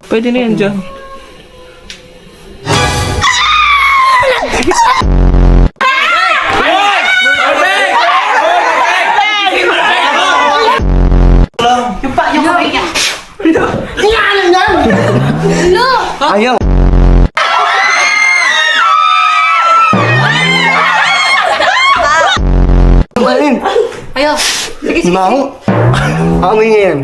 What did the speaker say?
Pwede na yan dyan. Yung kamay niya. Ayaw! Kumain! Ayaw. Sige, sige. Maho! Amoy niya yan.